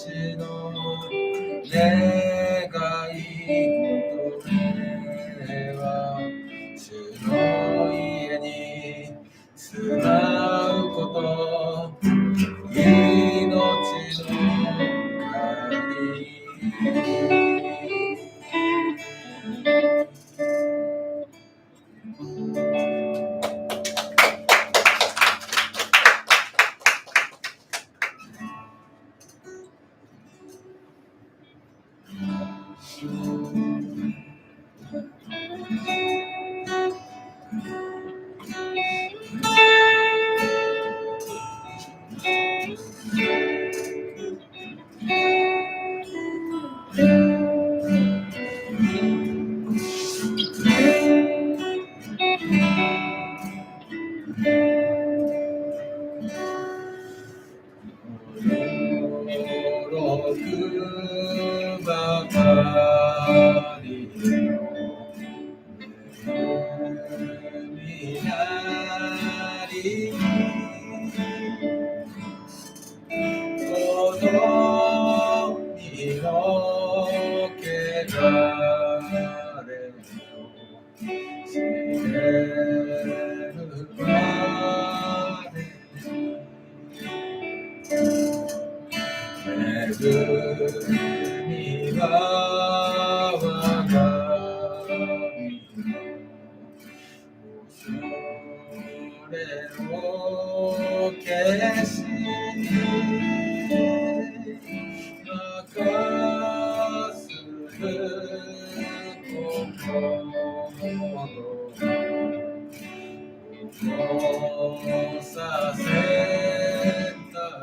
私の願い求めは主の家に住まうこと、命の鍵。させた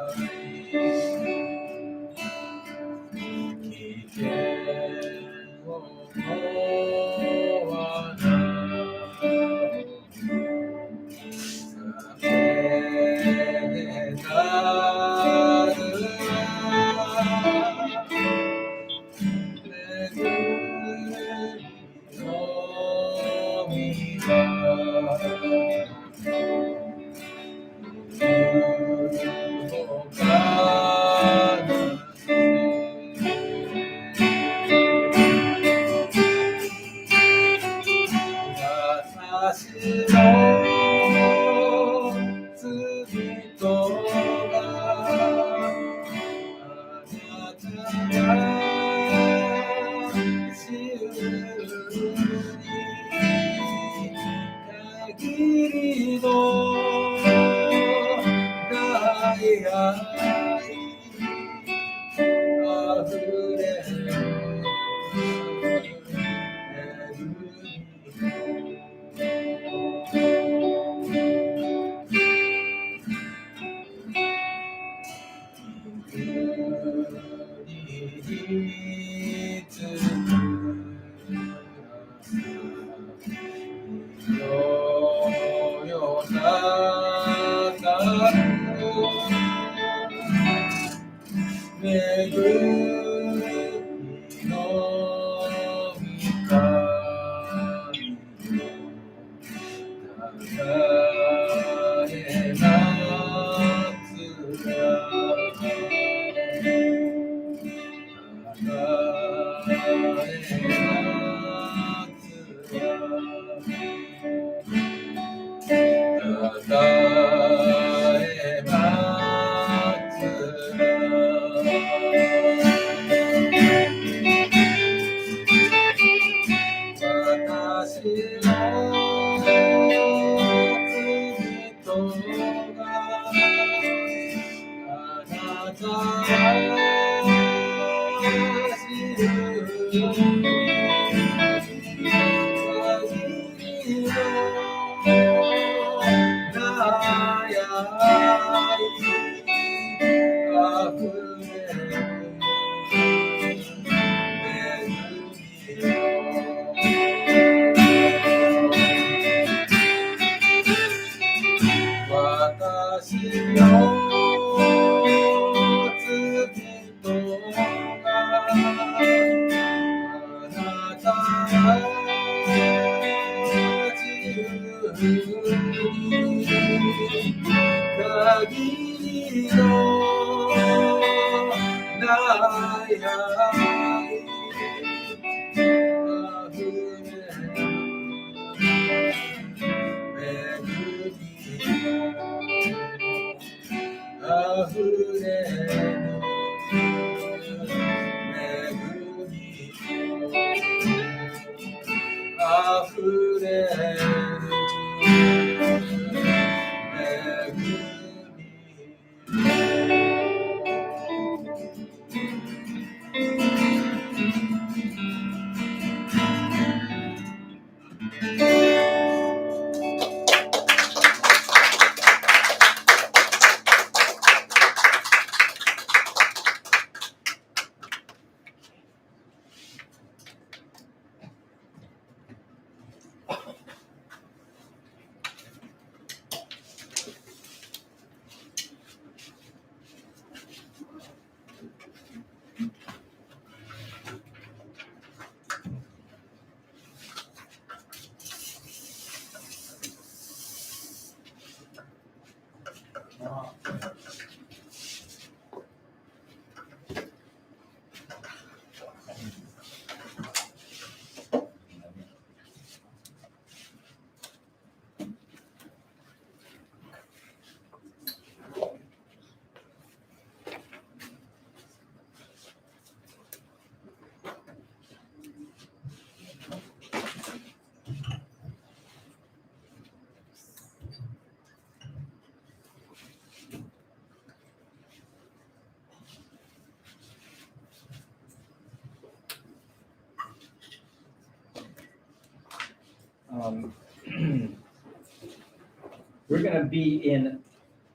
We're going to be in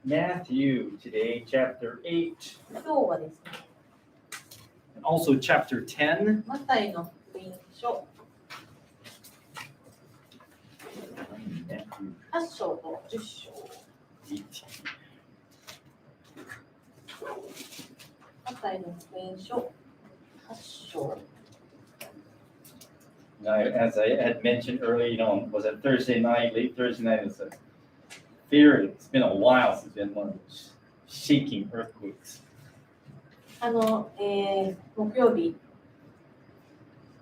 Matthew today, chapter 8, 今日はですね、 and also chapter 10. マタイの福音書8章と10章。マタイの福音書8章。 Now, as I had mentioned earlier, was it Thursday night, late Thursday night? It's a fear. It's been a while since it's been one of those shaking earthquakes. 木曜日、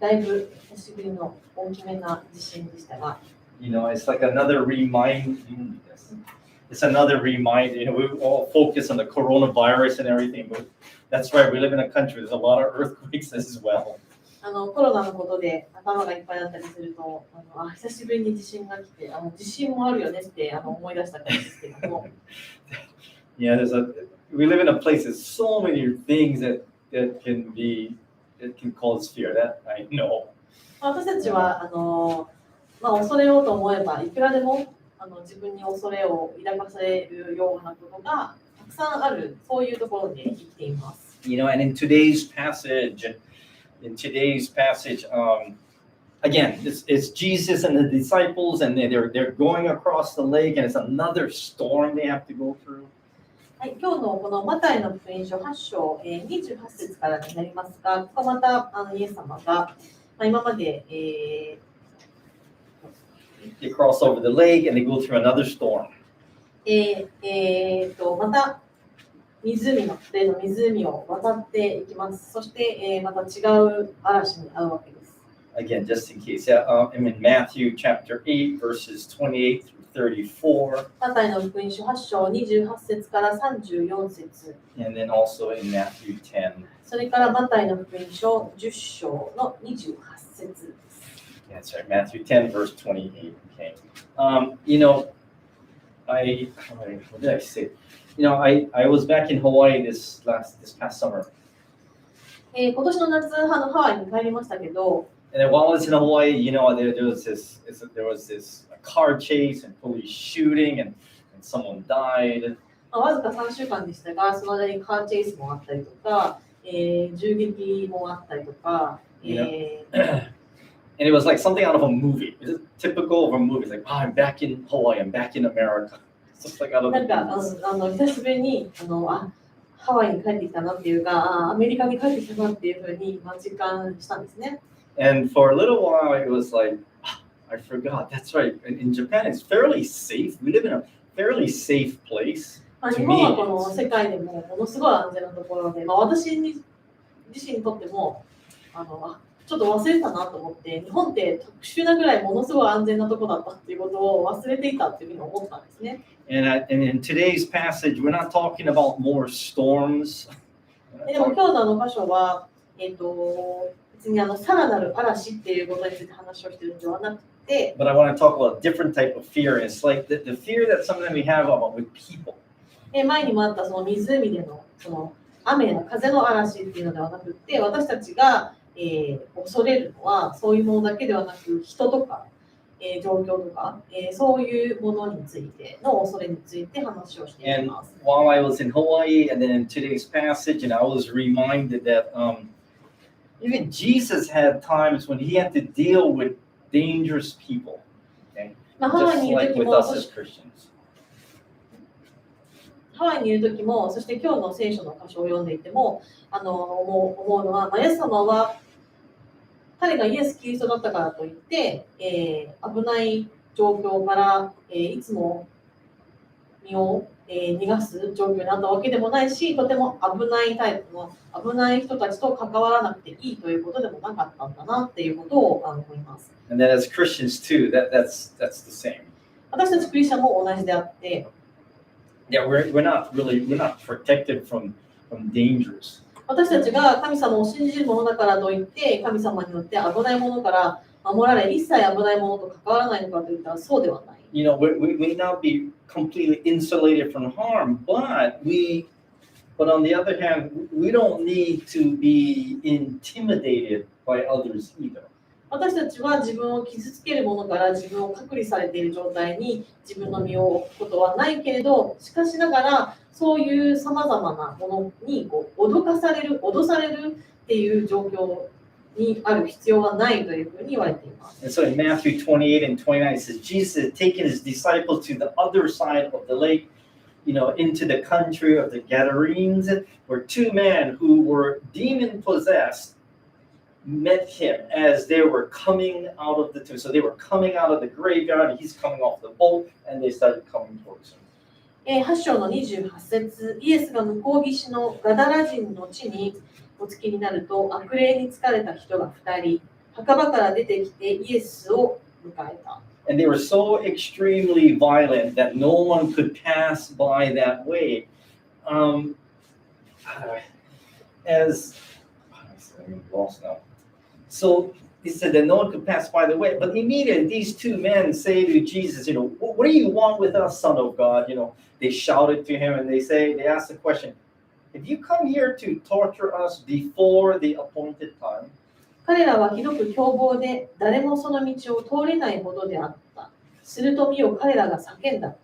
だいぶ久しぶりの大きめな地震でしたが、 It's like another reminder. It's another reminder. We all focus on the coronavirus and everything, but that's right. We live in a country. There's a lot of earthquakes as well. コロナのことで頭がいっぱいだったりすると、久しぶりに地震が来て、地震もあるよねって思い出した感じですけども。Yeah, we live in a place with so many things that can cause fear. That I know. 私たちは恐れようと思えばいくらでも自分に恐れを抱かせるようなことがたくさんある、そういうところで生きています。You know, and in today's passage, again, it's Jesus and the disciples, and they're going across the lake, and it's another storm they have to go through. はい、今日のこのマタイの福音書8章、28節からになりますが、ここまたイエス様が、今まで、They cross over the lake and they go through another storm. また例の湖を渡っていきます。そして、また違う嵐に遭うわけです。Again, just in case, I'm in Matthew chapter 8, verses 28 through 34. マタイの福音書8章28節から34節。And then also in Matthew 10. それからマタイの福音書10章の28節。That's right, Matthew 10, verse 28. Okay. You know, what did I say? You know, I was back in Hawaii this past summer. 今年の夏ハワイに帰りましたけど、And then while I was in Hawaii, you know, there was this car chase and police shooting and someone died. わずか3週間でしたが、その間にカーチェイスもあったりとか、銃撃もあったりとか、And it was like something out of a movie. It was typical of a movie. It's like, oh, I'm back in Hawaii. I'm back in America. It's just like out of なんか久しぶりにハワイに帰ってきたなっていうか、アメリカに帰ってきたなっていうふうに実感したんですね。And for a little while, it was like, I forgot. That's right. In Japan, it's fairly safe. We live in a fairly safe place. 日本はこの世界でもものすごい安全なところで、私自身にとってもちょっと忘れてたなと思って、日本って特殊なぐらいものすごい安全なところだったっていうことを忘れていたっていうふうに思ったんですね。And in today's passage, we're not talking about more storms. でも今日の箇所は、別にさらなる嵐っていうことについて話をしているのではなくて、But I want to talk about a different type of fear. It's like the fear that sometimes we have about with people. 前にもあったその湖でのその雨や風の嵐っていうのではなくて、私たちが恐れるのはそういうものだけではなく、人とか、状況とか、そういうものについての恐れについて話をしています。And while I was in Hawaii and then in today's passage, and I was reminded that even Jesus had times when he had to deal with dangerous people. Okay? ハワイにいる Just like 時 with も、 us as Christians. ハワイにいる時も、そして今日の聖書の箇所を読んでいても、思うのは、イエス様は彼がイエス・キリストだったからといって、危ない状況から、いつも身を、逃がす状況になったわけでもないし、とても危ないタイプの危ない人たちと関わらなくていいということでもなかったんだなっていうことを思います。And then as Christians too, that's the same. 私たちクリスチャンも同じであって、Yeah, we're not protected from dangers. 私たちが神様を信じるものだからといって、神様によって危ないものから守られ、一切危ないものと関わらないのかといったらそうではない。You know, we may not be completely insulated from harm, but on the other hand, we don't need to be intimidated by others either. 私たちは自分を傷つけるものから自分を隔離されている状態に自分の身を置くことはないけれど、しかしながらそういうさまざまなものに脅されるっていう状況にある必要はないというふうに言われています。And so in Matthew 28 and 29, it says, Jesus had taken his disciples to the other side of the lake, you know, into the country of the Gadarenes, where two men who were demon-possessed met him as they were coming out of the tomb. So they were coming out of the graveyard, and he's coming off the boat, and they started coming towards him. 8章の28節、イエスが向こう岸のガダラ人の地にお着きになると、悪霊に疲れた人が2人、墓場から出てきてイエスを迎えた。And they were so extremely violent that no one could pass by that way. I'm lost now. So He said that no one could pass by the way. But immediately these two men say to Jesus, what do you want with us, Son of God? They shouted to him and they ask the question, have you come here to torture us before the appointed time? 彼らはひどく凶暴で、誰もその道を通れないほどであった。すると見よ、彼らが叫んだ。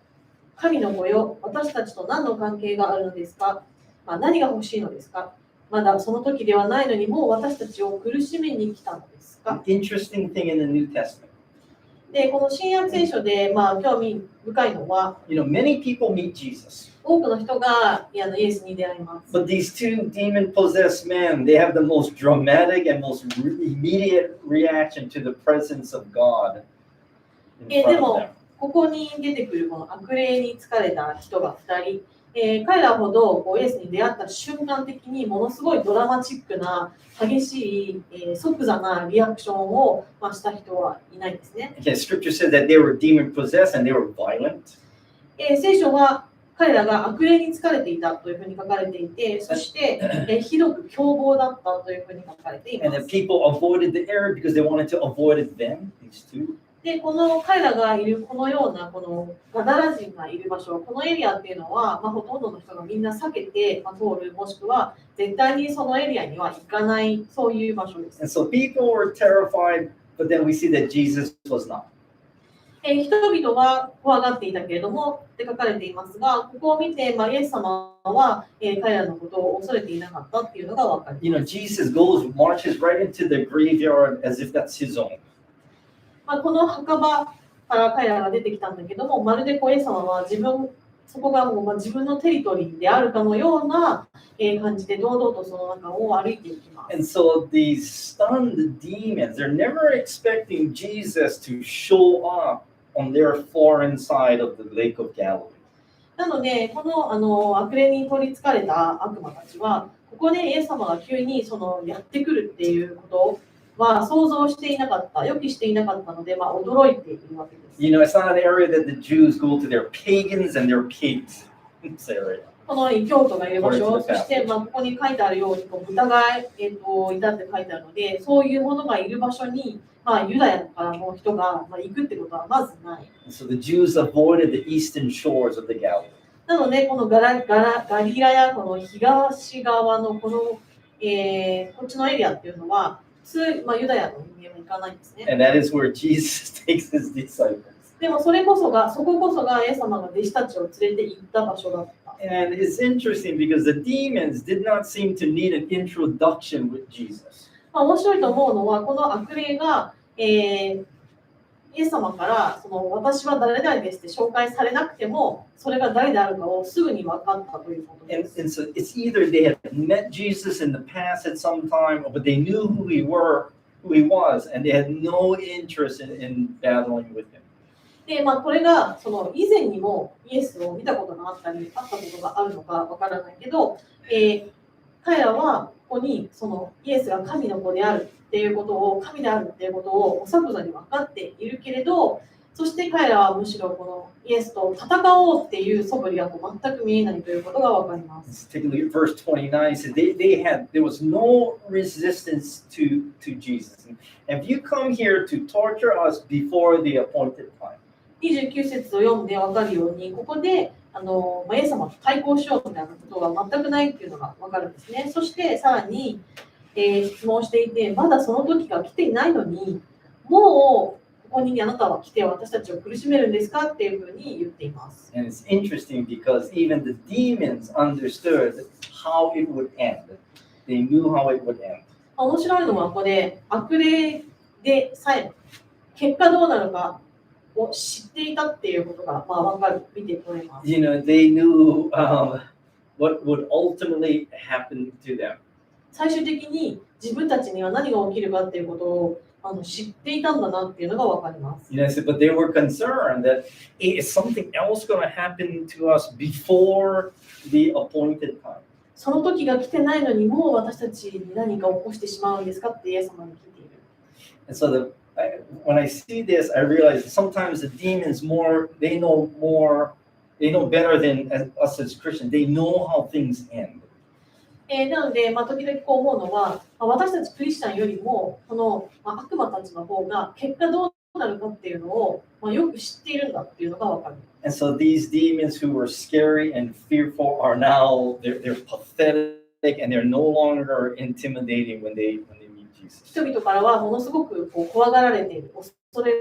神の子よ、私たちと何の関係があるのですか？何が欲しいのですか？まだその時ではないのに、もう私たちを苦しめに来たのですか？ Interesting thing in the New Testament. で、この新約聖書で、興味深いのは、many people meet Jesus. 多くの人がイエスに出会います。But these two demon-possessed men, they have the most dramatic and most immediate reaction to the presence of God in front で of も them. ここに出てくるこの悪霊に疲れた人が2人、彼らほどイエスに出会った瞬間的にものすごいドラマチックな激しい、即座なリアクションを、した人はいないんですね。Okay, Scripture said that they were demon-possessed and they were violent. 聖書は彼らが悪霊に疲れていたというふうに書かれていて、そして、ひどく凶暴だったというふうに書かれていま And す。 the people avoided the area because they wanted to avoid them, these two. で、この彼らがいるこのようなこのガダラ人がいる場所、このエリアっていうのは、ほとんどの人がみんな避けて、通る、もしくは絶対にそのエリアには行かない、そういう場所です。And so people were terrified, but then we see that Jesus was not. 人々は怖がっていたけれどもって書かれていますが、ここを見て、イエス様は、彼らのことを恐れていなかったっていうのが分かります。Jesus marches right into the graveyard as if that's his own. この墓場から彼らが出てきたんだけども、まるでイエス様はそこがもう自分のテリトリーであるかのような感じで堂々とその中を歩いていきます。And so these stunned demons, they're never expecting Jesus to show up on their foreign side of the Lake of Galilee. なので、この悪霊に取りつかれた悪魔たちは、ここでイエス様が急にやってくるっていうことは想像していなかった、予期していなかったので、驚いているわけです。It's not an area that the Jews go to. They're pagans and they're pigs. This area. この異教徒がいる場所、そして、ここに書いてあるように、豚が、いたって書いてあるので、そういうものがいる場所に、ユダヤからの人が、行くってことはまずない。So the Jews avoided the eastern shores of the Galilee. なので、このガリラヤ、この東側のこの、こっちのエリアっていうのは、普通、ユダヤの人間は行かないんですね。And that is where Jesus takes his disciples. でもそここそがイエス様が弟子たちを連れて行った場所だった。And it's interesting because the demons did not seem to need an introduction with Jesus. 面白いと思うのは、この悪霊が、イエス様から私は誰々ですって紹介されなくても、それが誰であるかをすぐに分かったということです。And so it's either they had met Jesus in the past at some time, but they knew who he was, and they had no interest in battling with him. で、これが以前にもイエスを見たことがあったことがあるのかわからないけど、彼らはここにイエスが神の子であるっていうことを、神であるっていうことをお即座に分かっているけれど、そして彼らはむしろこのイエスと戦おうっていう素振りが全く見えないということが分かります。Take a look at verse 29. It says there was no resistance to Jesus. And if you come here to torture us before the appointed time. 29節を読んで分かるように、ここでイエス様と対抗しようみたいなことが全くないっていうのが分かるんですね。そしてさらに、質問していて、まだその時が来ていないのに、もうここにあなたは来て私たちを苦しめるんですかっていうふうに言っています。And it's interesting because even the demons understood how it would end. They knew how it would end. 面白いのはここで悪霊でさえ結果どうなるかを知っていたっていうことが分かる、見て取れます。They knew what would ultimately happen to them. 最終的に自分たちには何が起きるかっていうことを知っていたんだなっていうのが分かります。But they were concerned that is something else going to happen to us before the appointed time. その時が来てないのにもう私たちに何か起こしてしまうんですかってイエス様に聞いている。And so when I see this, I realize that sometimes the demons they know better than us as Christians. They know how things end. なので、時々こう思うのは、私たちクリスチャンよりも、この、悪魔たちの方が結果どうなるかっていうのを、よく知っているんだっていうのがわかる。And so these demons who were scary and fearful are now they're pathetic and they're no longer intimidating when they meet Jesus. 人々からはものすごくこう怖がられている、恐れ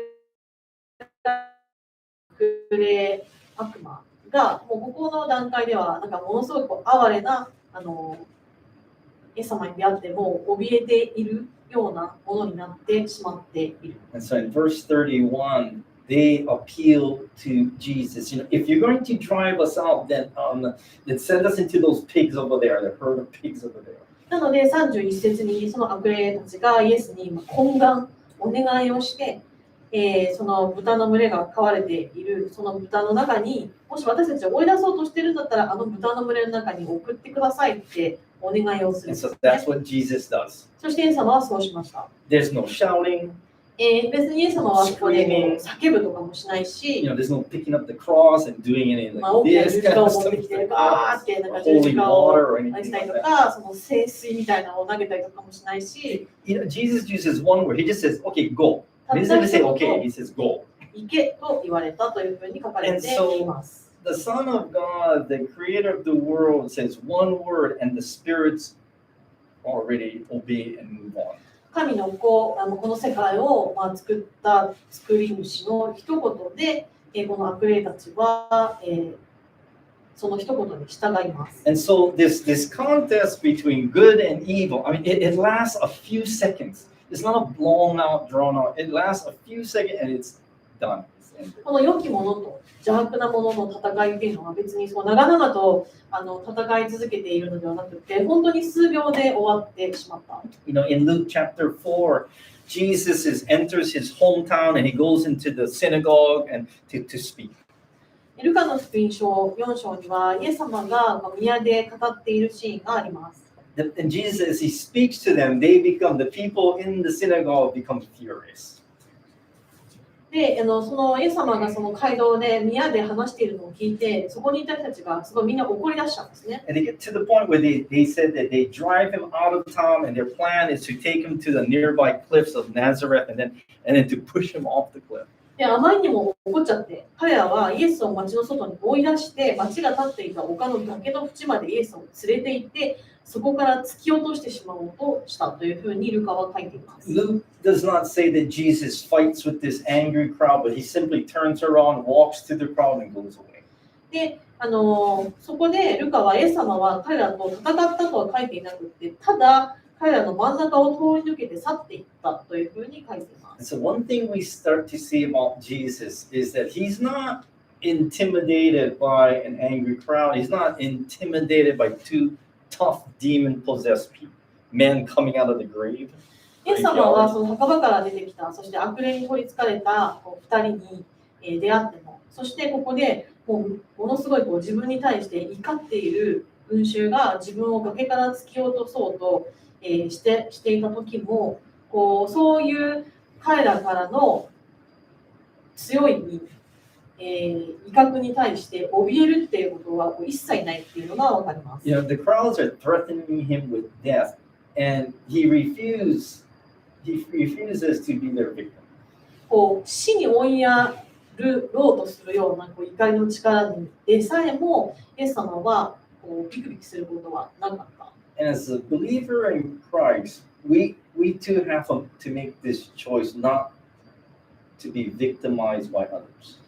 くれ悪魔が、もうここの段階では、なんかものすごくこう哀れな、イエス様に出会っても怯えているようなものになってしまっている。And so in verse 31, they appeal to Jesus. If you're going to drive us out, then send us into those pigs over there, the herd of pigs over there. なので31節にその悪霊たちがイエスに懇願、お願いをして、その豚の群れが飼われているその豚の中に、もし私たちを追い出そうとしているんだったら、あの豚の群れの中に送ってくださいってお願いをする。And so that's what Jesus does. そしてイエス様はそうしました。There's no shouting. 別にイエス様はここで叫ぶとかもしないし、There's no picking up the cross and doing anything 大 like きな十字架を this. 持ってきて、ガーってなんか十字 Holy 架を water or 投げ anything たり like と that. か、その聖水みたいなのを投げたりとかもしないし、Jesus uses one word. He just says, "Okay, go." He doesn't say, "Okay." He says, "Go." 行けと言われたというふうに書かれています。The Son of God, the Creator of the world, says one word, and the spirits already obey and move on. 神の子、この世界を作った作り主の一言で、この悪霊たちは、その一言に従います。And so this contest between good and evil, I mean, it lasts a few seconds. It's not a long out, drawn out. It lasts a few seconds and it's done. この良きものと邪悪なものの戦いっていうのは別にそう長々と戦い続けているのではなくて、本当に数秒で終わってしまった。In Luke chapter 4, Jesus enters his hometown and he goes into the synagogue and to speak. ルカの福音書4章にはイエス様が宮で語っているシーンがあります。And Jesus, as he speaks to them, the people in the synagogue become furious. で、そのイエス様がその街道で宮で話しているのを聞いて、そこにいた人たちがすごいみんな怒り出したんですね。And they get to the point where they said that they drive him out of town, and their plan is to take him to the nearby cliffs of Nazareth, and then to push him off the cliff. で、あまりにも怒っちゃって、彼らはイエスを町の外に追い出して、町が立っていた丘の崖の縁までイエスを連れて行って、そこから突き落としてしまおうとしたというふうにルカは書いています。Luke does not say that Jesus fights with this angry crowd, but he simply turns around, walks to the crowd, and goes away. で、そこでルカはイエス様は彼らと戦ったとは書いていなくて、ただ彼らの真ん中を通り抜けて去っていったというふうに書いています。And so one thing we start to see about Jesus is that he's not intimidated by an angry crowd. He's not intimidated by two tough demon-possessed men coming out of the grave. イエス様はその墓場から出てきた、そして悪霊に取りつかれた2人に出会っても、そしてここでものすごい自分に対して怒っている群衆が自分を崖から突き落とそうとしていた時も、そういう彼らからの強い威嚇に対して怯えるっていうことは一切ないっていうのが分かります。The crowds are threatening him with death, and he refuses to be their victim. 死に追いやろうとするような怒りの力でさえも、イエス様はビクビクすることはなかった。And as a believer in Christ, we too have to make this choice not to be victimized by others.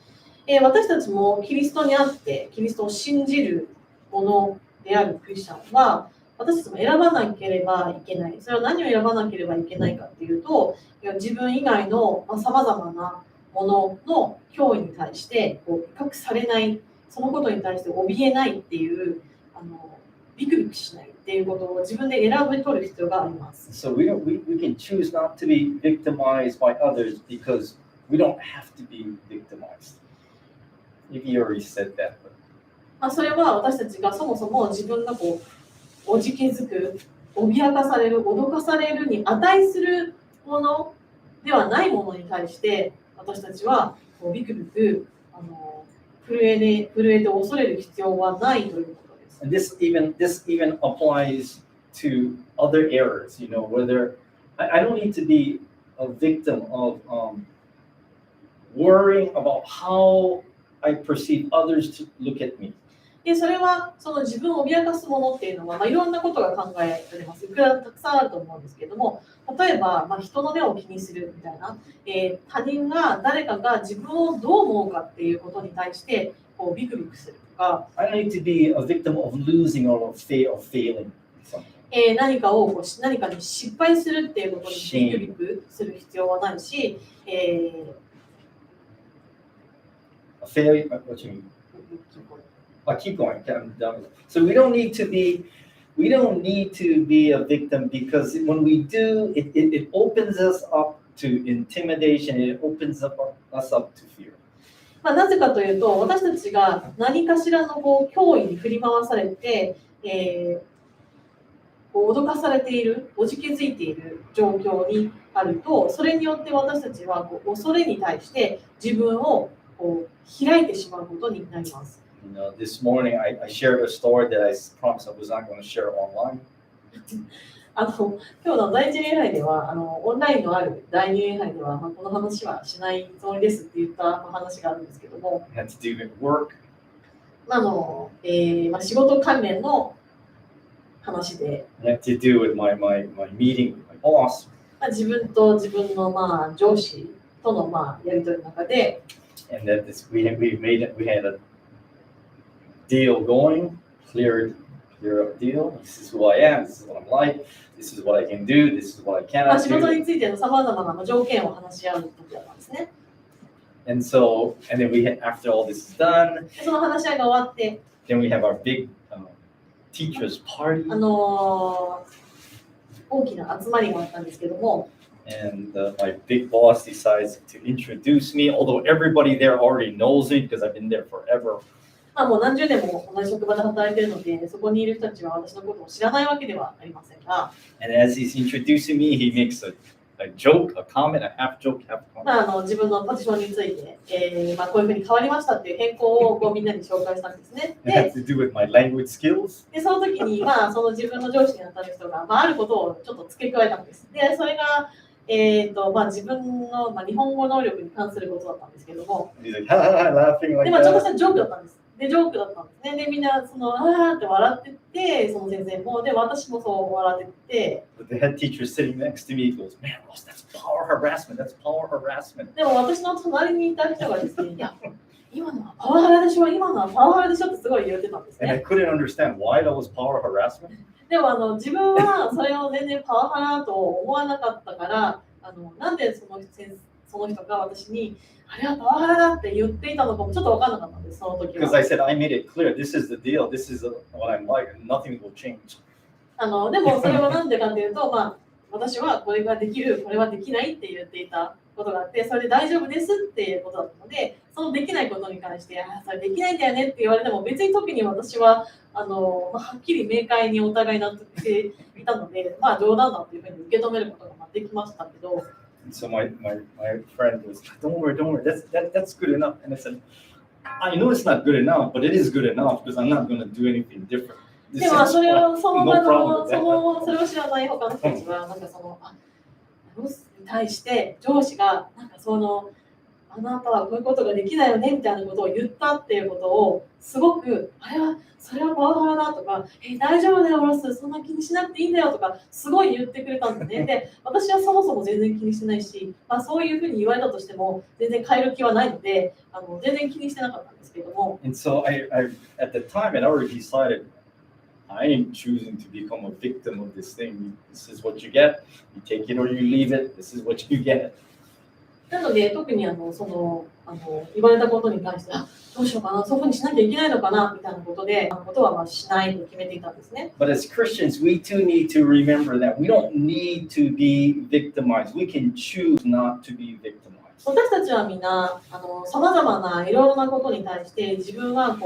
私たちもキリストにあってキリストを信じるものであるクリスチャンは、私たちも選ばなければいけない。それは何を選ばなければいけないかっていうと、自分以外のさまざまなものの脅威に対して威嚇されない、そのことに対して怯えないっていうビクビクしないっていうことを自分で選び取る必要があります。So we can choose not to be victimized by others because we don't have to be victimized. Maybe you already said that. それは私たちがそもそも自分がおじけづく、脅かされる、脅かされるに値するものではないものに対して私たちはビクビク震えて恐れる必要はないということです。And this even applies to other errors, whether I don't need to be a victim of worrying about how I perceive others to look at me. でそれはその自分を脅かすものっていうのは、いろんなことが考えられます。いくらたくさんあると思うんですけれども、例えば、人の目を気にするみたいな、他人が誰かが自分をどう思うかっていうことに対してこうビクビクするとか、I don't need to be a victim of losing or of failing something. 何かに失敗するっていうことにビクビクする必要はないし、A failure, what you mean? Keep going. So we don't need to be a victim, because when we do, it opens us up to intimidation. It opens us up to fear. なぜかというと、私たちが何かしらの脅威に振り回されて、脅かされている、おじけづいている状況にあると、それによって私たちは恐れに対して自分を開いてしまうことになります。This morning I shared a story that I promised I was not going to share online. 今日の第一礼拝ではオンラインのある第二礼拝では、この話はしないつもりですって言った話があるんですけども、It had to do with work. 仕事関連の話で、It had to do with my meeting with my boss. 自分と自分の上司とのやり取りの中で、And that we had a deal going, clear deal. This is who I am. This is what I'm like. This is what I can do. This is what I cannot 仕事 do. についてのさまざまな条件を話し合う時だったんですね。And then after all this is done, その話し合いが終わって、then we have our big teachers party. 大きな集まりがあったんですけども、And my big boss decides to introduce me, although everybody there already knows me because I've been there forever. もう何十年も同じ職場で働いているので、そこにいる人たちは私のことを知らないわけではありませんが、And as he's introducing me, he makes a joke, a comment, a half joke, half comment. 自分のポジションについて、こういうふうに変わりましたっていう変更をみんなに紹介したんですね。It has to do with my language skills. でその時に、その自分の上司にあたる人が、あることをちょっと付け加えたんです。で、それが、自分の、日本語能力に関することだったんですけども、He's like, ha ha ha, laughing like で、ちょっとし that. たジョークだったんです。で、ジョークだったんですね。で、みんな、あーって笑ってて、その先生も、で、私もそう笑ってて、But the head teacher sitting next to me goes, man, Ross, that's power harassment. That's power harassment. でも私の隣にいた人がですね、いや、今のはパワハラでしょ、今のはパワハラでしょってすごい言ってたんです And I ね。 couldn't understand why that was power harassment. でも自分はそれを全然パワハラと思わなかったから、なんでその人が私に、あれはパワハラだって言っていたのかもちょっと分からなかったんです、その時 Because は。 I said, I made it clear. This is the deal. This is what I'm like. And nothing will change. でもそれはなんでかっていうと、私はこれができる、これはできないって言っていたことがあって、それで大丈夫ですっていうことだったので、そのできないことに関して、それできないんだよねって言われても、別に特に私ははっきり明快にお互い納得していたので、冗談だっていうふうに受け止めることができましたけど、And so my friend was, don't worry. That's good enough. And I said, I know it's not good enough, but it is good enough because I'm not going to do anything different. でもそれをその no 場 problem の with そ that. のそれを知らない他の人たちはに対して上司があなたはこういうことができないよねみたいなことを言ったっていうことをすごくそれはパワハラだとか大丈夫だよロスそんな気にしなくていいんだよとかすごい言ってくれたんですね。で私はそもそも全然気にしてないし、そういうふうに言われたとしても全然変える気はないので全然気にしてなかったんですけども。And so I at the time I'd already decided I am choosing to become a victim of this thing. This is what you get. You take it or you leave it. This is what you get. なので特に言われたことに関してどうしようかな、そういうふうにしなきゃいけないのかなみたいなことでことはしないと決めていたんですね。But as Christians, we too need to remember that we don't need to be victimized. We can choose not to be victimized. 私たちはみんなさまざまないろいろなことに対して自分は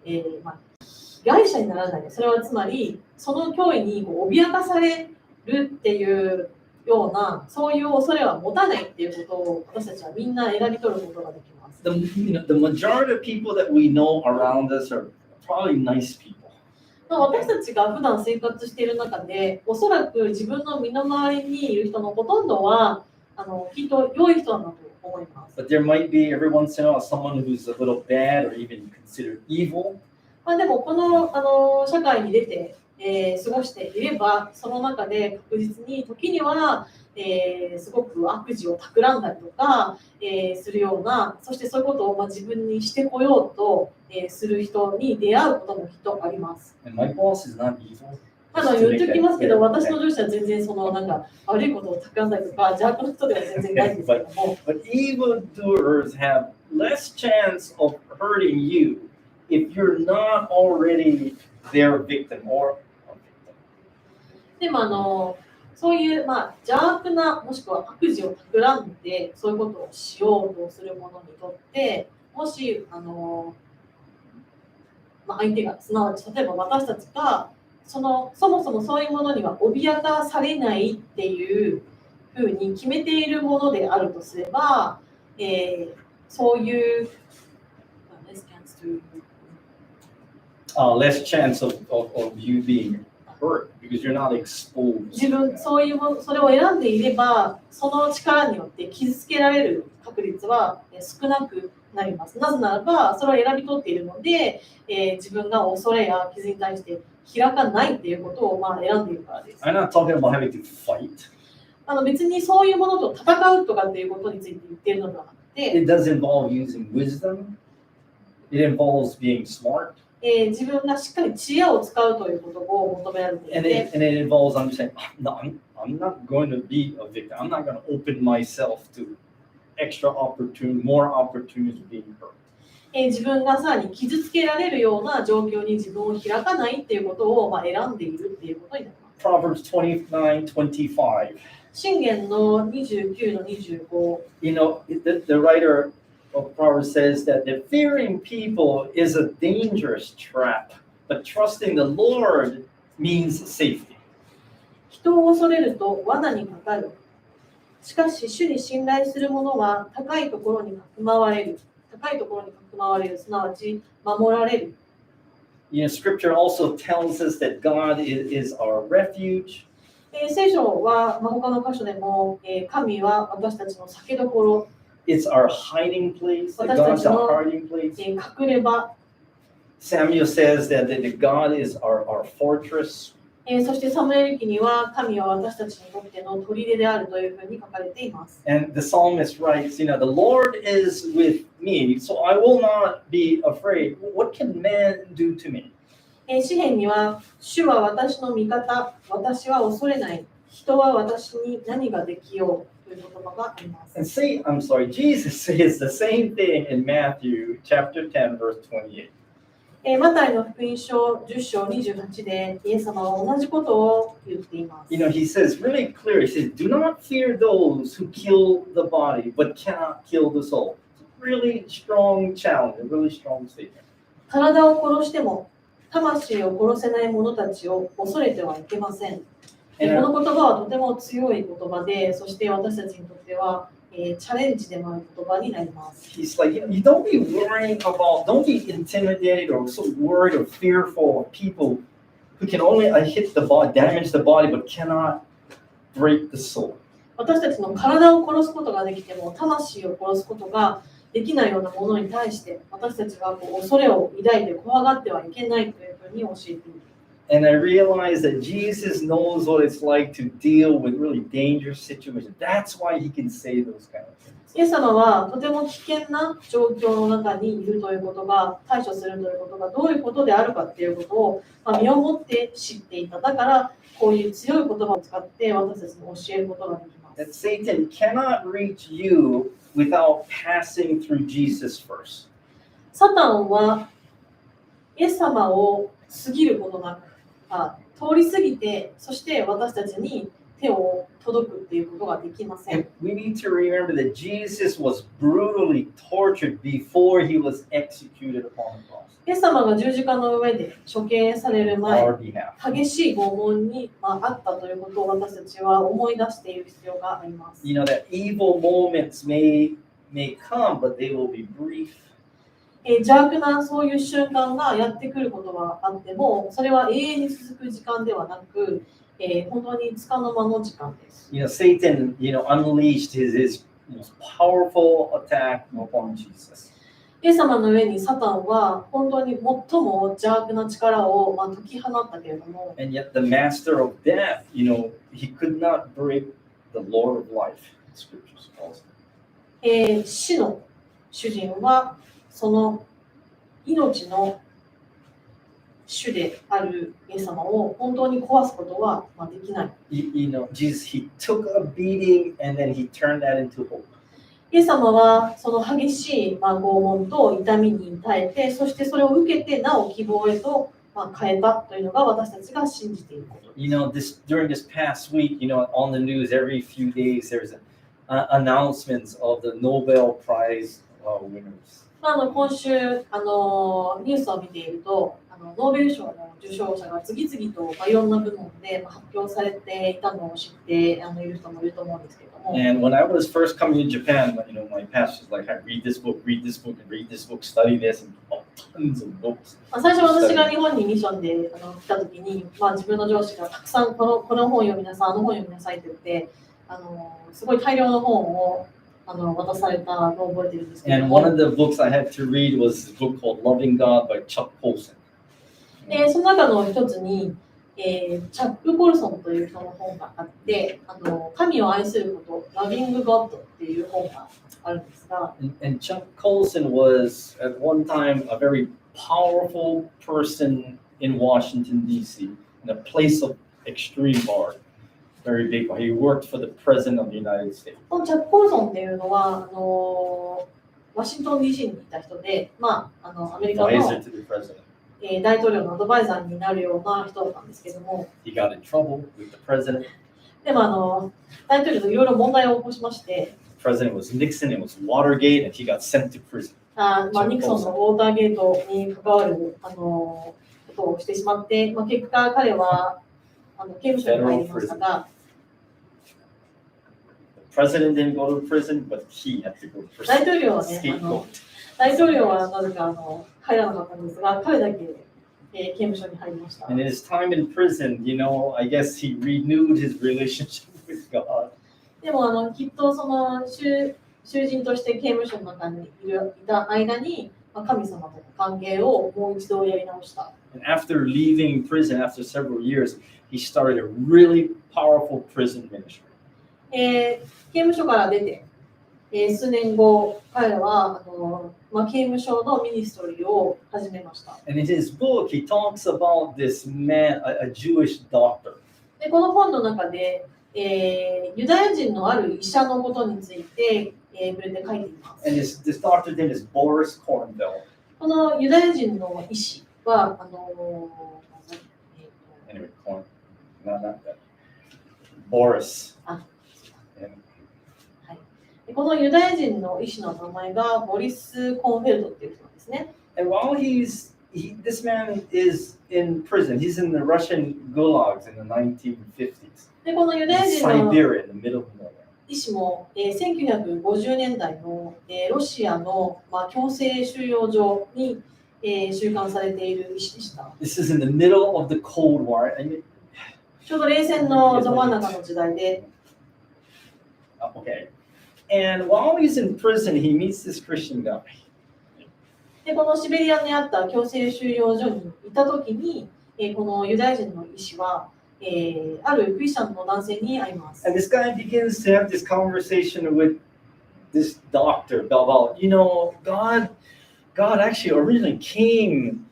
被害者にならない。それはつまりその脅威に脅かされるっていうようなそういう恐れは持たないっていうことを私たちはみんな選び取ることができます。The majority of people that we know around us are probably nice people. 私たちが普段生活している中で、おそらく自分の身の回りにいる人のほとんどはきっと良い人なんだと思います。But there might be every once in a while someone who's a little bad or even considered evil. でもこの社会に出て、過ごしていれば、その中で確実に時には、すごく悪事を企んだりとか、するような、そしてそういうことを自分にしてこようと、する人に出会うこともきっとあります。And my boss is not evil. 言っておきますけど、私の上司は全然悪いことを企んだりとか、邪悪な人では全然ないんですけども。But evildoers have less chance of hurting you if you're not already their victim or a victim. でもそういう、邪悪なもしくは悪事を企んでそういうことをしようとする者にとって、もし相手が、すなわち例えば私たちがそもそもそういうものには脅かされないっていうふうに決めているものであるとすれば、そういうless chance of you being hurt because you're not exposed. 自分それを選んでいれば、その力によって傷つけられる確率は少なくなります。なぜならば、それを選び取っているので、自分が恐れや傷に対して開かないっていうことを選んでいるからです。I'm not talking about having to fight. 別にそういうものと戦うとかっていうことについて言っているのではなくて、It does involve using wisdom. It involves being smart. 自分がしっかり知恵を使うということを求められていて、And it involves understanding, no, I'm not going to be a victim. I'm not going to open myself to more opportunities of being hurt. 自分がさらに傷つけられるような状況に自分を開かないっていうことを選んでいるっていうことになります。Proverbs 29:25. 箴言の29の25。You know, the writer of Proverbs says that the fearing people is a dangerous trap, but trusting the Lord means safety. 人を恐れると罠にかかる。しかし、主に信頼する者は高いところにかくまわれる。高いところにかくまわれる、すなわち守られる。You know, Scripture also tells us that God is our refuge. 聖書は、他の箇所でも、神は私たちの避けどころ。It's our hiding place. God's our hiding place. 隠れ場。Samuel says that God is our fortress. そしてサムエル記には神は私たちにとっての砦であるというふうに書かれています。And the psalmist writes, you know, the Lord is with me, so I will not be afraid. What can man do to me? 詩篇には、主は私の味方、私は恐れない。人は私に何ができようという言葉があります。And Jesus says the same thing in Matthew chapter 10, verse 28. マタイの福音書10章28でイエス様は同じことを言っています。You know, he says really clear, he says, do not fear those who kill the body, but cannot kill the soul. It's a really strong challenge, a really strong statement. 体を殺しても魂を殺せない者たちを恐れてはいけません。この言葉はとても強い言葉で、そして私たちにとってはチャレンジでもある言葉になります。He's like, you don't be worrying about, don't be intimidated or so worried or fearful of people who can only hit the body, damage the body, but cannot break the soul. 私たちの体を殺すことができても、魂を殺すことができないようなものに対して、私たちは恐れを抱いて怖がってはいけないというふうに教えている。And I realized that Jesus knows what it's like to deal with really dangerous situations. That's why he can say those kind of things. イエス様はとても危険な状況の中にいるということが、対処するということがどういうことであるかということを、身をもって知っていた。だから、こういう強い言葉を使って私たちに教えることができます。That Satan cannot reach you without passing through Jesus first. サタンはイエス様を過ぎることなく、通り過ぎて、そして私たちに手を届くっていうことができません。We need to remember that Jesus was brutally tortured before he was executed upon the cross. イエス様が十字架の上で処刑される前、激しい拷問にあったということを私たちは思い出している必要があります。You know that evil moments may come, but they will be brief. 邪悪なそういう瞬間がやってくることはあっても、それは永遠に続く時間ではなく、本当に束の間の時間です。Satan, unleashed his most powerful attack upon Jesus. イエス様の上にサタンは本当に最も邪悪な力を解き放ったけれども、 And yet the master of death, he could not break the Lord of life. Scriptures calls him. 死の主人はその命の主であるイエス様を本当に壊すことはできない。Jesus, he took a beating and then he turned that into hope. イエス様はその激しい拷問と痛みに耐えて、そしてそれを受けてなお希望へと変えたというのが私たちが信じていることです。During this past week, on the news every few days there's announcements of the Nobel Prize winners. 今週ニュースを見ていると、ノーベル賞の受賞者が次々といろんな部門で発表されていたのを知っている人もいると思うんですけれども。And when I was first coming to Japan, my pastor was like, "I read this book, and read this book, study this, and tons of books." 最初私が日本にミッションで来た時に、自分の上司がたくさんこの本を読みなさい、あの本を読みなさいって言って、すごい大量の本を渡されたのを覚えてるんですけども。And one of the books I had to read was this book called Loving God by Chuck Colson. その中の一つに、チャック・コルソンという人の本があって、神を愛すること、Loving God っていう本があるんですが、And Chuck Colson was at one time a very powerful person in Washington, D.C., in a place of extreme power, very big power. He worked for the President of the United States. このチャック・コルソンっていうのは、ワシントン DC にいた人で、アメリカの Advisor to the president. 大統領のアドバイザーになるような人だったんですけども、He got in trouble with the president. でも大統領といろいろ問題を起こしまして、The president was Nixon, it was Watergate, and he got sent to prison. ニクソンのウォーターゲートに関わることをしてしまって、結果彼は刑務所に入りましたが、The president didn't go to prison, but he had to go to prison. 大統領はね、 Scapegoat. 大統領はなぜか入らなかったんですが、彼だけ刑務所に入りました。 And in his time in prison, I guess he renewed his relationship with God. でもきっとその囚人として刑務所の中にいた間に、神様との関係をもう一度やり直した。And after leaving prison, after several years, he started a really powerful prison ministry. 刑務所から出て、数年後、彼は刑務所のミニストリーを始めました。And in his book, he talks about this man, a Jewish doctor. でこの本の中で、ユダヤ人のある医者のことについて、触れて書いています。And this doctor's name is Boris Kornfeld. このユダヤ人の医師は、Anyway, not that. Boris. このユダヤ人の医師の名前がボリス・コンフェルドっていう人なんですね。And while this man is in prison, he's in the Russian gulags in the 1950s. でこのユダヤ In 人の Siberia, in the middle of nowhere. 医師も、1950年代の、ロシアの、強制収容所に、収監されている医師でした。This is in the middle of the Cold War. I mean, ちょうど冷戦のど真ん中の時代で、okay. And while he's in prison, he meets this Christian guy. でこのシベリアにあった強制収容所にいたときに、このユダヤ人の医師は、あるクリスチャンの男性に会います。And this guy begins to have this conversation with this doctor about, God actually originally came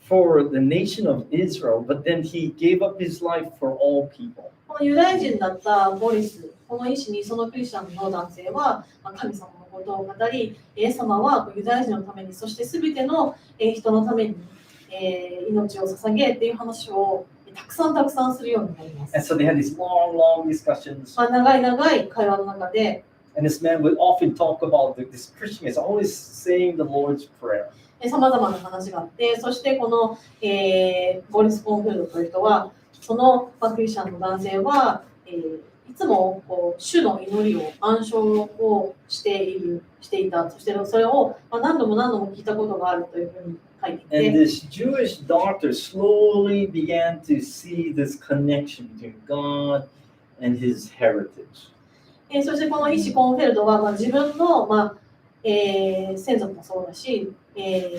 for the nation of Israel, but then he gave up his life for all people. このユダヤ人だったボリス、この医師にそのクリスチャンの男性は神様のことを語り、イエス様はユダヤ人のために、そしてすべての人のために命を捧げっていう話をたくさんするようになります。And so they had these long discussions. 長い会話の中で、And this man would often talk about this Christian is always saying the Lord's Prayer. さまざまな話があって、そしてこの、ボリス・コンフェルドという人は、そのクリスチャンの男性は、いつもこう主の祈りを暗唱をしていた。そしてそれを何度も何度も聞いたことがあるというふうに書いてい And て、 this Jewish doctor slowly began to see this connection between God and his heritage. そしてこの医師コーンフェルドは、自分の、先祖もそうだし、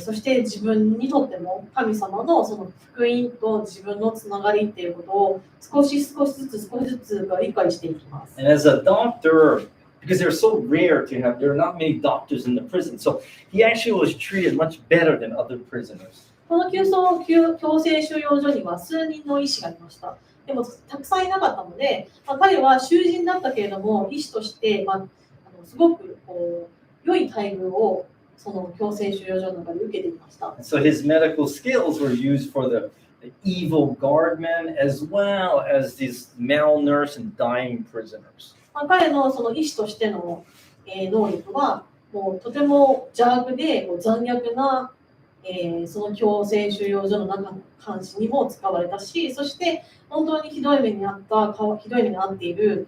そして自分にとっても神様のその福音と自分のつながりっていうことを少しずつ理解していきます。 And as a doctor, because they're so rare to have, there are not many doctors in the prison, so he actually was treated much better than other prisoners. この強制収容所には数人の医師がいました。でもたくさんいなかったので、彼は囚人だったけれども医師として、すごく良い待遇をその強制収容所の中で受けていました。 So his medical skills were used for the evil guardmen as well as these malnourished and dying prisoners. 彼のその医師としての能力はもうとても邪悪で残虐なその強制収容所の中の監視にも使われたし、そして本当にひどい目に遭っている、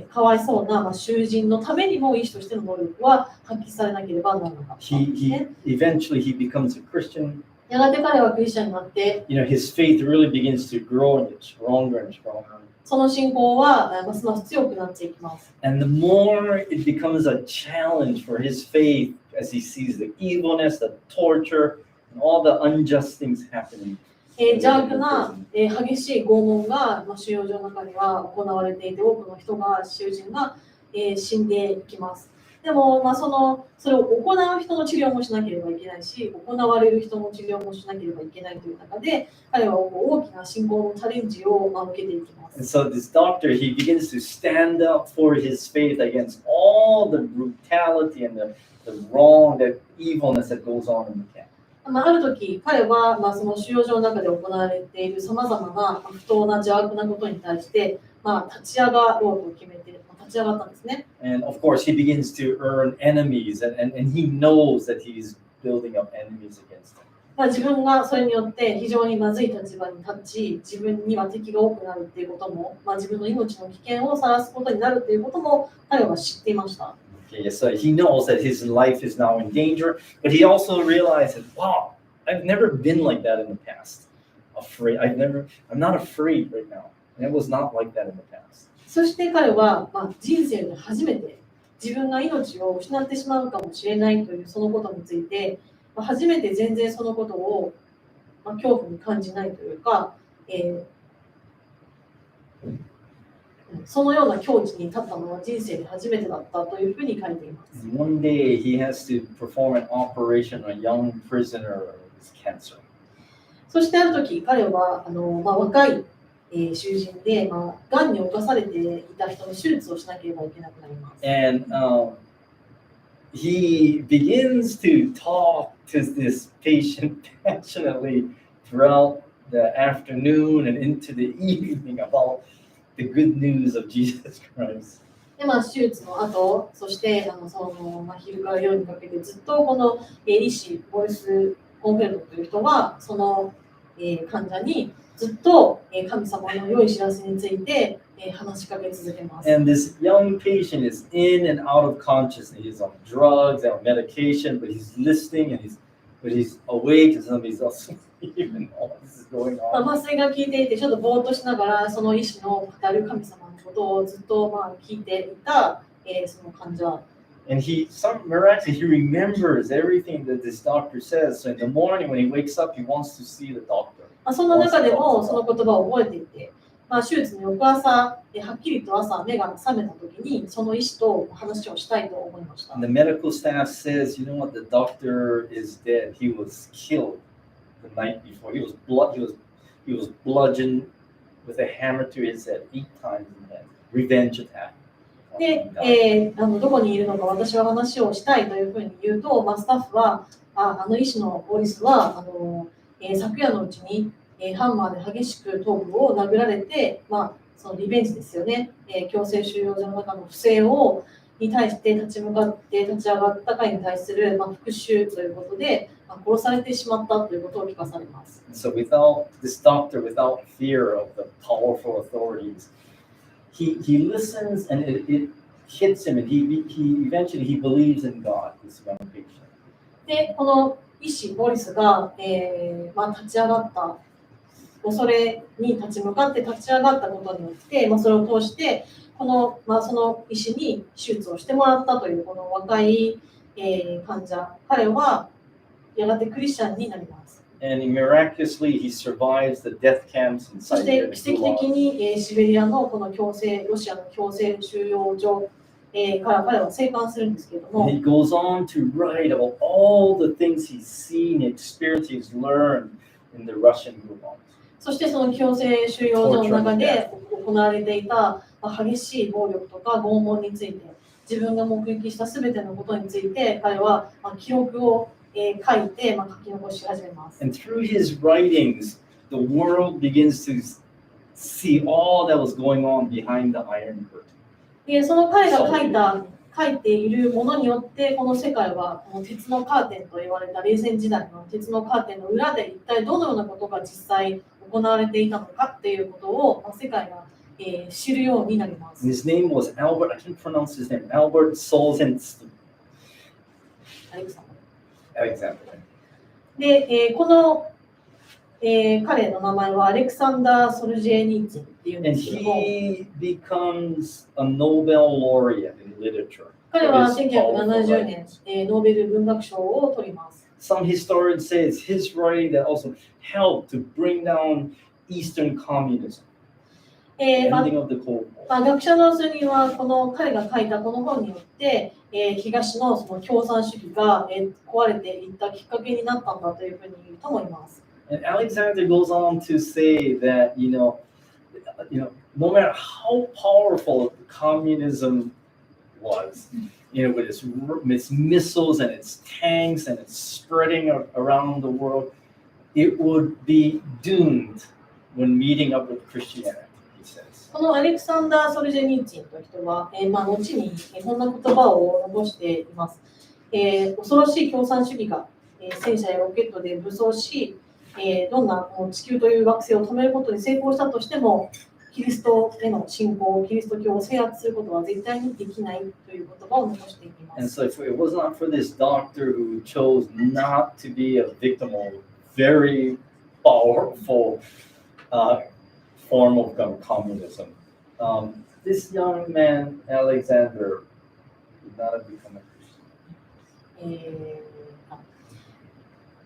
かわいそうな囚人のためにも医師としての能力は発揮されなければならなかったんですね。Eventually he becomes a Christian. やがて彼はクリスチャンになって、His faith really begins to grow and get stronger and stronger. その信仰はますます強くなっていきます。 And the more it becomes a challenge for his faith as he sees the evilness, the torture, and all the unjust things happening. 邪悪な激しい拷問が収容所の中には行われていて、多くの人が、囚人が死んでいきます。でも、それを行う人の治療もしなければいけないし、行われる人の治療もしなければいけないという中で、彼は大きな信仰のチャレンジを受けていきます。 And so this doctor, he begins to stand up for his faith against all the brutality and the wrong, the evilness that goes on in the camp. ある時、彼はその収容所の中で行われているさまざまな不当な邪悪なことに対して、立ち上がろうと決めて立ち上がったんですね。 And of course, he begins to earn enemies, and he knows that he's building up enemies against them. 自分がそれによって非常にまずい立場に立ち、自分には敵が多くなるっていうことも、自分の命の危険をさらすことになるっていうことも彼は知っていました。 Okay, so he knows that his life is now in danger, but he also realizes, wow, I've never been like that in the past. Afraid. I'm not afraid right now. And it was not like that in the past. そして彼は、人生で初めて自分が命を失ってしまうかもしれないというそのことについて、初めて全然そのことを、恐怖に感じないというか、そのような境地に立ったのは人生で初めてだったというふうに書いています。 One day he has to perform an operation on a young prisoner with cancer. そしてある時彼は若い囚人で、がんに侵されていた人の手術をしなければいけなくなります。 And he begins to talk to this patient passionately throughout the afternoon and into the evening about the good news of Jesus Christ. で手術の後、そして昼から夜にかけてずっとこの医師、ボイス・コンフェルトという人はその患者にずっと神様の良い知らせについて話しかけ続けます。 And this young patient is in and out of consciousness. He's on drugs and on medication, but he's listening and he's awake and somebody's asleep and all this is going on. 麻酔が効いていてちょっとぼーっとしながらその医師の語る神様のことをずっと聞いていたその患者。 And miraculously, he remembers everything that this doctor says. So in the morning when he wakes up, he wants to see the doctor. その中でもその言葉を覚えていて、手術の翌朝、はっきりと朝目が覚めた時にその医師と話をしたいと思いました。 And the medical staff says, you know what, the doctor is dead. He was killed the night before. He was bludgeoned with a hammer to his head 8 times in the head. Revenge attack. で、どこにいるのか私は話をしたいというふうに言うと、スタッフは医師のボリスは昨夜のうちにハンマーで激しく頭部を殴られて、そのリベンジですよね、強制収容所の中の不正に対して立ち上がった会に対する、復讐ということで、殺されてしまったということを聞かされます。So without this doctor, without fear of the powerful authorities, he listens and it hits him, and he eventually he believes in God. This young patient. で、この医師ボリスが、立ち上がった恐れに立ち向かって立ち上がったことによって、それを通してこの、その医師に手術をしてもらったというこの若い、患者、彼はやがてクリスチャンになります。And miraculously, he survives the death camps in そして Siberia. 奇跡的に、シベリアのこのロシアの強制収容所、から彼は生還するんですけれども、 And he goes on to write about all the things he's seen, experienced, he's learned in the Russian group. そしてその強制収容所の中で行われていた激しい暴力とか拷問について、自分が目撃したすべてのことについて彼は記録を書いて書き残し始めます。And through his writings, the world begins to see all that was going on behind the Iron Curtain. で、その彼が書いているものによってこの世界はこの鉄のカーテンと言われた冷戦時代の鉄のカーテンの裏で一体どのようなことが実際行われていたのかっていうことを世界が知るようになります。 His name was Albert, I can't pronounce his name, Albert Solzhenitsyn. アレクサンダー。で、この、彼の名前はアレクサンダー・ソルジェニーツィンっていうんで And すけども、 he becomes a Nobel laureate in literature. 彼は1970年、ノーベル文学賞を取ります。 Some historians say it's his writing that also helped to bring down Eastern communism. Ending of the Cold War. 学者の数人はこの彼が書いたこの本によって、東のその共産主義が、壊れていったきっかけになったんだというふうに言う人もいます。 And Alexander goes on to say that no matter how powerful communism was, with its missiles and its tanks and its spreading around the world, it would be doomed when meeting up with Christianity. このアレクサンダー・ソルジェニーツィンという人は、後にこんな言葉を残しています。恐ろしい共産主義が、戦車やロケットで武装し、どんな地球という惑星を止めることに成功したとしても、キリストへの信仰、キリスト教を制圧することは絶対にできないという言葉を残していきます。And so if it was not for this doctor who chose not to be a victim of very powerful form of communism, this young man, Alexander, would not have become a Christian.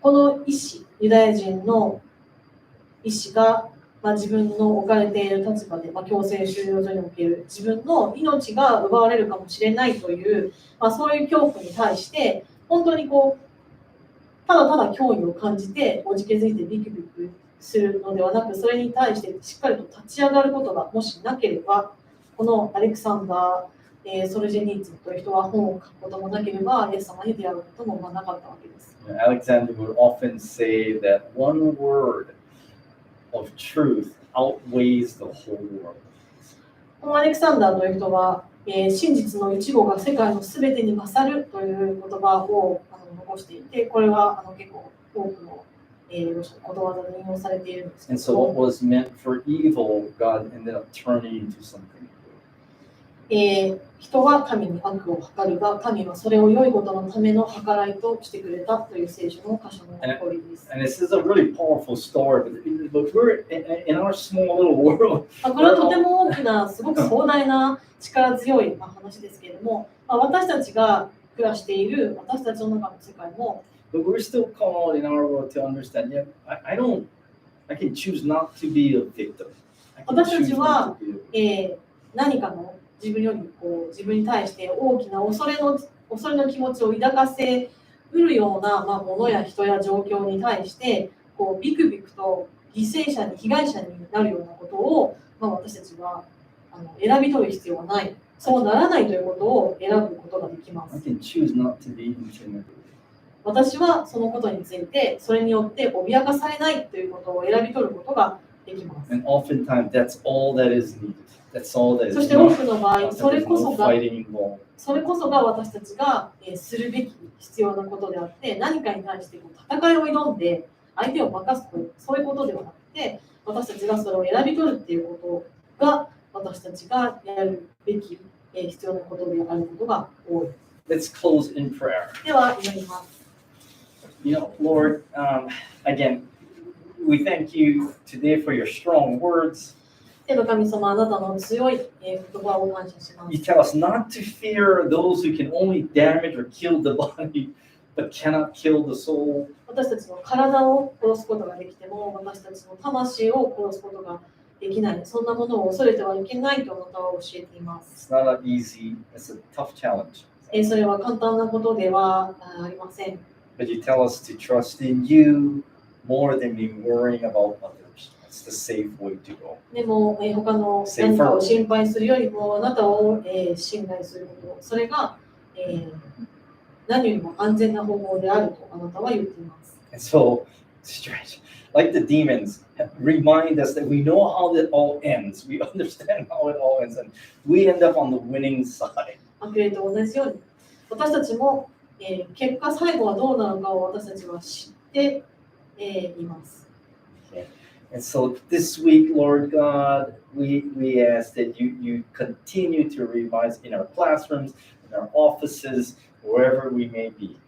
この医師、ユダヤ人の医師が、自分の置かれている立場で、強制収容所における自分の命が奪われるかもしれないという、そういう恐怖に対して本当にただただ脅威を感じておじけづいてビクビクするのではなく、それに対してしっかりと立ち上がることがもしなければ、このアレクサンダー・ソルジェニーツィンという人は本を書くこともなければ、イエス様に出会うこともなかったわけです。Alexander would often say that one word of truth outweighs the whole world. このアレクサンダーという人は、真実の一語が世界のすべてに勝るという言葉を残していて、これは結構多くのことわざに引用されているんですけ And ど so も、 what was meant for evil, God ended up turning into something good. 人は神に悪を計るが、神はそれを良いことのための計らいとしてくれたという聖書の箇所の通りです。And this is a really powerful story, but we're in our small little world. これはとても大きな、すごく壮大な力強い話ですけれども、私たちが暮らしている私たちの中の世界も、But we're still called in our world to understand, I can choose not to be a victim. I can 私た choose ち not は to be a victim. 何かの自分より自分に対して大きな恐れの気持ちを抱かせうるような、ものや人や状況に対してビクビクと被害者になるようなことを、私たちは選び取る必要はない。そうならないということを選ぶことができます。I can choose not to be intimidated. 私はそのことについて、それによって脅かされないということを選び取ることができます。And oftentimes that's all that is needed. That's all that is そして多くの場合、それ There's こそ no が fighting involved. 私たちがするべき必要なことであって、何かに対して戦いを挑んで相手を任すという、そういうことではなくて、私たちがそれを選び取るっていうことが私たちがやるべき、必要なことであることが多い。Let's close in prayer. では祈ります。Lord, again, we thank you today for your strong words. 天の神様、あなたの強い言葉を感謝します。You tell us not to fear those who can only damage or kill the body, but cannot kill the soul. 私たちの体を殺すことができても、私たちの魂を殺すことができない。そんなものを恐れてはいけないとあなたは教えています。It's not easy. It's a tough challenge. それは簡単なことではありません。But you tell us to trust in you more than be worrying about others.It's the safe way to go. でも、他の何かを心配するよりも、あなたを、信頼すること、それが、何よりも安全な方法であるとあなたは言っています。And so, strange, like the demons, remind us that we know how it all ends. We understand how it all ends, and we end up on the winning side. 悪霊と同じように、私たちも、結果最後はどうなのかを私たちは知って、います。And so this week, Lord God, we ask that you continue to revise in our classrooms, in our offices, wherever we may be,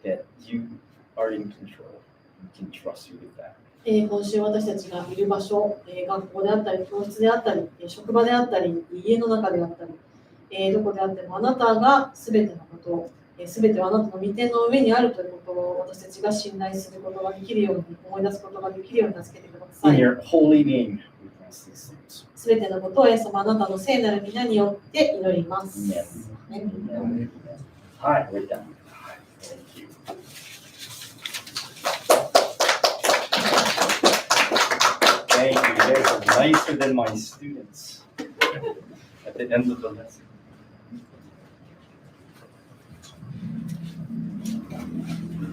that you are in control. We can trust you with that. 今週私たちがいる場所、学校であったり、教室であったり、職場であったり、家の中であったり、どこであってもあなたが全てのことを、全てはあなたの御手の上にあるということを私たちが信頼することができるように、思い出すことができるように助けてください。In your holy name, we bless these things. 全てのことをイエス様あなたの聖なる皆によって祈ります。Amen. Hi, we're done. Thank you. Thank you. You guys are nicer than my students at the end of the lesson.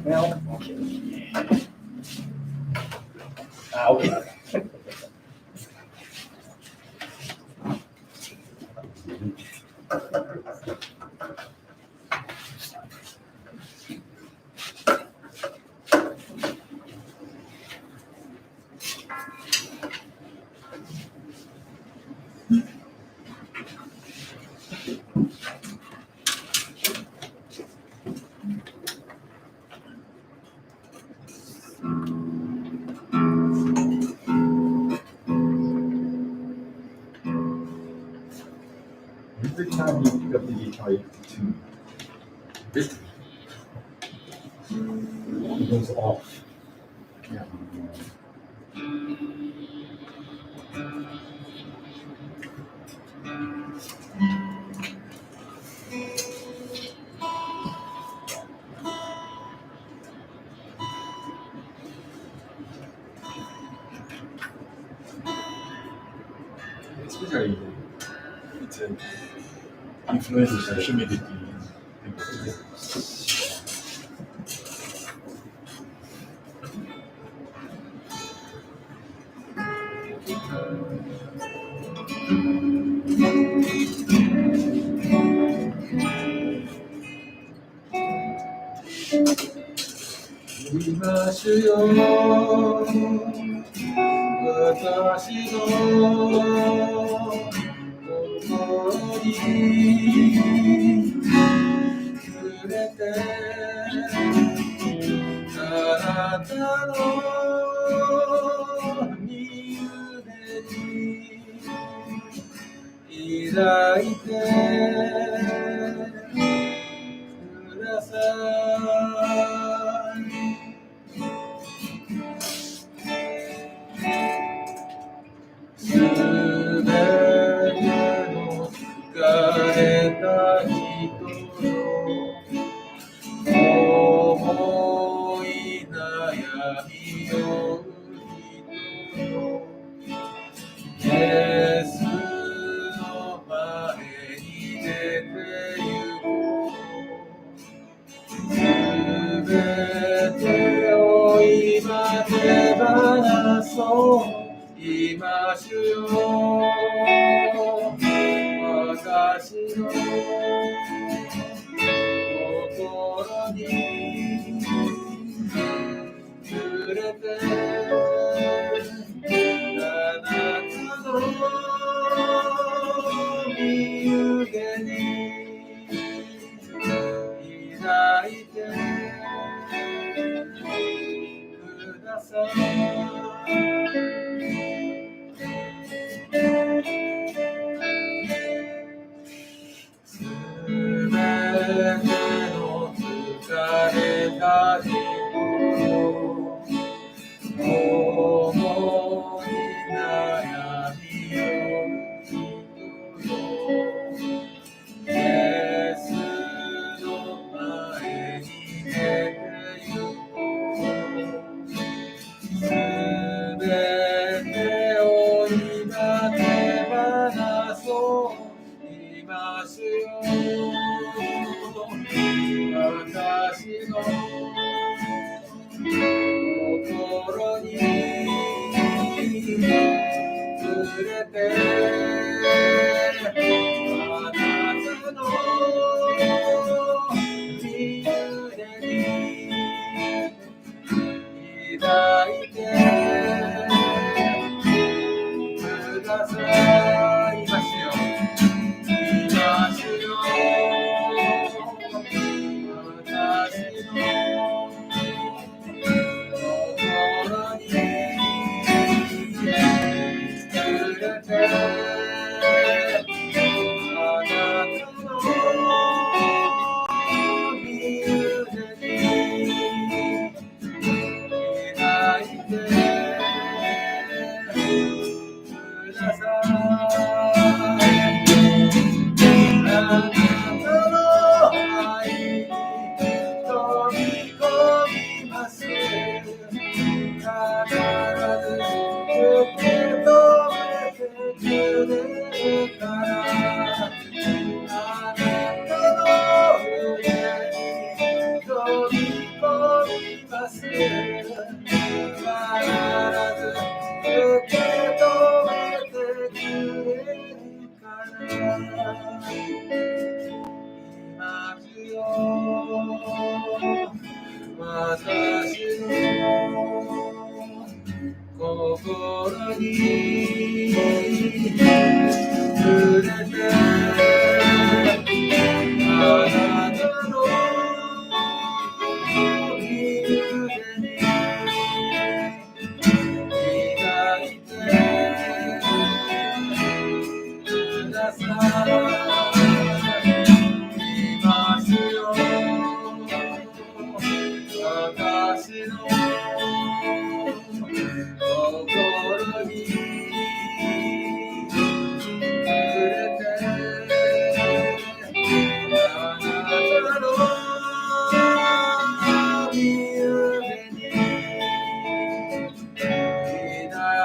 Well, okay. Okay. Every time you pick up the guitar, you have to tune it. It goes off. Yeah. Especially it's an influence the humidity and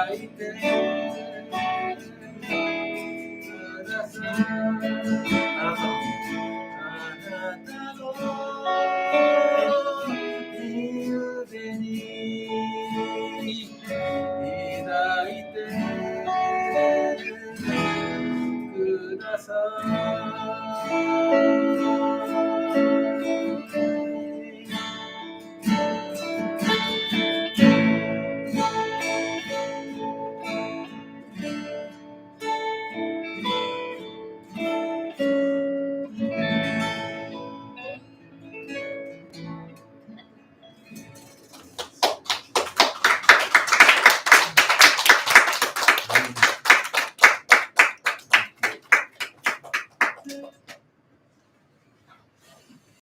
抱いてください